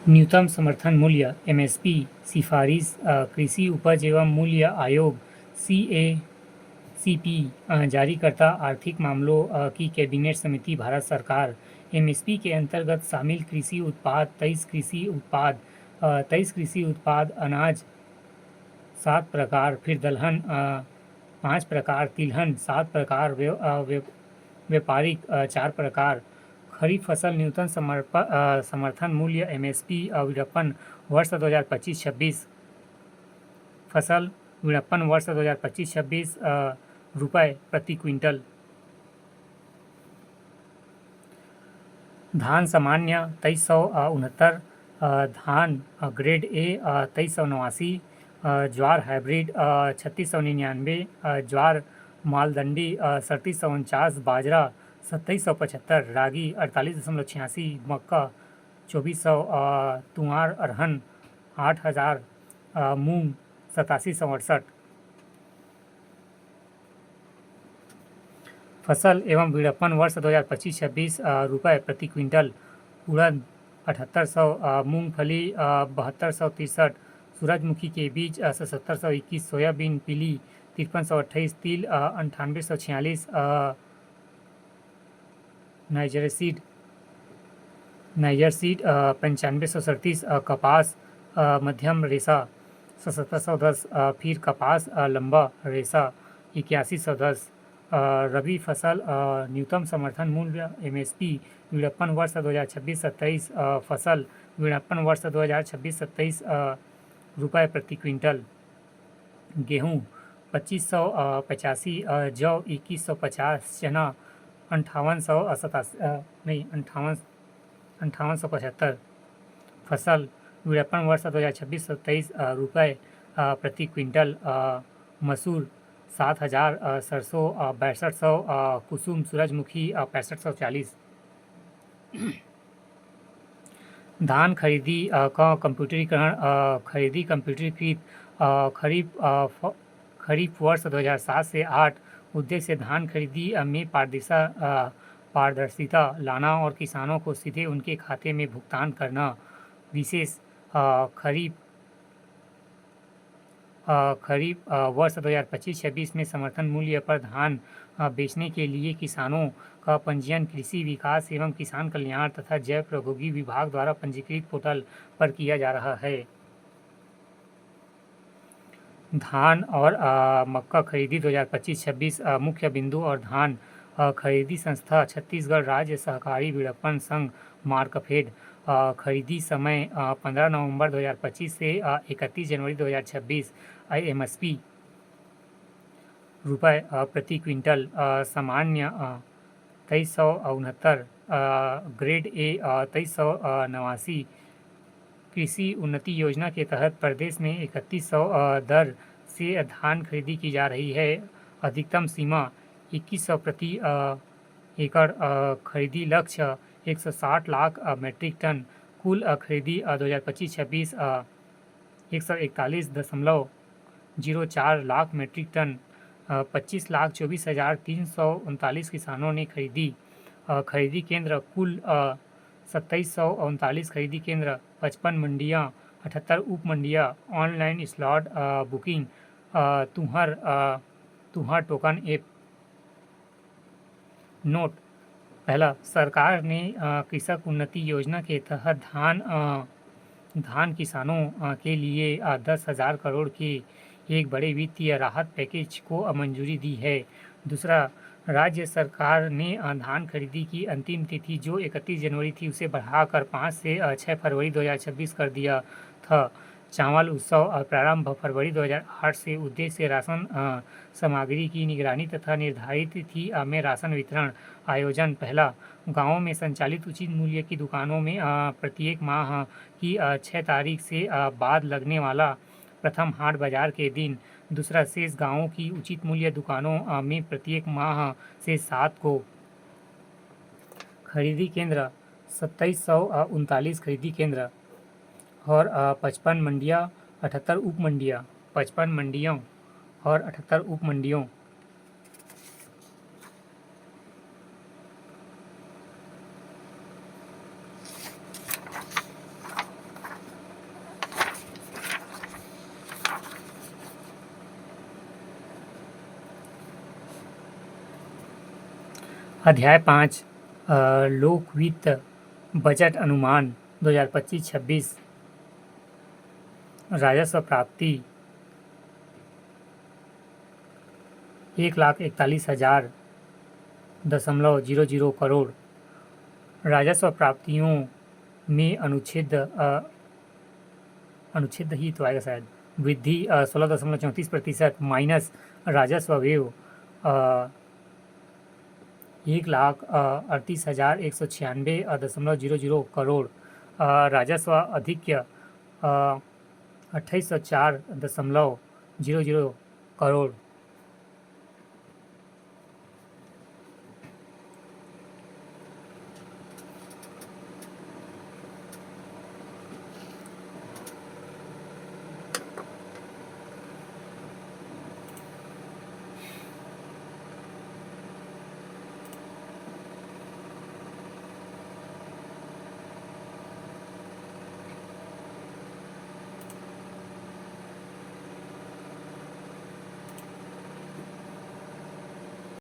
न्यूनतम समर्थन मूल्य एमएसपी सिफारिश कृषि उपज एवं मूल्य आयोग सीएसीपी जारीकर्ता आर्थिक मामलों की कैबिनेट समिति भारत सरकार एमएसपी के अंतर्गत शामिल कृषि उत्पाद 23 कृषि उत्पाद अनाज 7 प्रकार, फिर दलहन 5 प्रकार, तिलहन 7 प्रकार, व्यापारिक 4 प्रकार। खरीफ फसल न्यूनतम समर्थन मूल्य एमएसपी विपणन वर्ष 2025-26 फसल विपणन वर्ष 2025-26 रुपये प्रति क्विंटल। धान सामान्य 2369, धान ग्रेड ए 2389, ज्वार हाइब्रिड 3699, ज्वार मालदंडी 3749, बाजरा 2775, रागी 48.86, मक्का 2400, तुआर अरहन 8000, मूंग 8768। फसल एवं विपणन वर्ष 2025-26 रुपये प्रति क्विंटल। उड़द 7800, मूंगफली 7263, सूरजमुखी के बीज 7721, सोयाबीन पीली 5328, तिल 9846, नाइजर सीड 9537, कपास मध्यम रेशा 7710, फिर कपास लंबा रेशा 8110। रबी फसल न्यूनतम समर्थन मूल्य एमएसपी विपणन वर्ष 2026-27 फसल विपणन वर्ष 2026-27 रुपये प्रति क्विंटल। गेहूँ 2585, जौ 2150, चना 5875 फसल विपणन वर्ष 2026-27 रुपये प्रति क्विंटल। मसूर 7000, सरसों 6200, कुसुम सूरजमुखी 6540। धान खरीदी का कंप्यूटरीकरण खरीदी कंप्यूटरीकृत खरीफ वर्ष 2007 से 8 उद्देश्य धान खरीदी में पारदर्शिता लाना और किसानों को सीधे उनके खाते में भुगतान करना। विशेष खरीफ वर्ष 2025-26 में समर्थन मूल्य पर धान बेचने के लिए किसानों का पंजीयन कृषि विकास एवं किसान कल्याण तथा जैव प्रौद्योगिकी विभाग द्वारा पंजीकृत पोर्टल पर किया जा रहा है। धान और मक्का खरीदी 2025-26 मुख्य बिंदु और धान खरीदी संस्था छत्तीसगढ़ राज्य सहकारी विपणन संघ मार्कफेड। खरीदी समय 15 नवंबर 2025 से 31 जनवरी 2026। एमएसपी रुपये प्रति क्विंटल। सामान्य 2369, ग्रेड ए 2389। कृषि उन्नति योजना के तहत प्रदेश में 3100 दर से धान खरीदी की जा रही है। अधिकतम सीमा 2100 प्रति एकड़। खरीदी लक्ष्य 160 लाख मीट्रिक टन। कुल खरीदी 2025-26 141.04 लाख मीट्रिक टन। 25,24,339 किसानों ने खरीदी। खरीदी केंद्र कुल 2739 खरीदी केंद्र, 55 मंडियां, 78 उप मंडियां। ऑनलाइन स्लॉट बुकिंग तुहर टोकन ऐप। नोट पहला, सरकार ने कृषक उन्नति योजना के तहत धान किसानों के लिए 10,000 करोड़ के एक बड़े वित्तीय राहत पैकेज को मंजूरी दी है। दूसरा, राज्य सरकार ने धान खरीदी की अंतिम तिथि जो 31 जनवरी थी उसे बढ़ाकर 5 से 6 फरवरी 2026 कर दिया था। चावल उत्सव प्रारंभ फरवरी 2008 से। उद्देश्य राशन सामग्री की निगरानी तथा निर्धारित तिथि में राशन वितरण आयोजन। पहला, गांवों में संचालित उचित मूल्य की दुकानों में प्रत्येक माह की 6 तारीख से बाद लगने वाला प्रथम हाट बाजार के दिन। दूसरा, शेष गांवों की उचित मूल्य दुकानों में प्रत्येक माह से 7 को। खरीदी केंद्र 2739 खरीदी केंद्र और 55 मंडियां, 78 उप मंडियां। 55 मंडियों और 78 उप मंडियों। अध्याय 5 लोक वित्त बजट अनुमान 2025-26 राजस्व प्राप्ति 1,41,000.00 करोड़। राजस्व प्राप्तियों में अनुच्छेद ही तो आएगा शायद, वृद्धि 16.34% माइनस राजस्व व्यय 1,38,196.00 करोड़। राजस्व अधिक्य 2804.00 करोड़।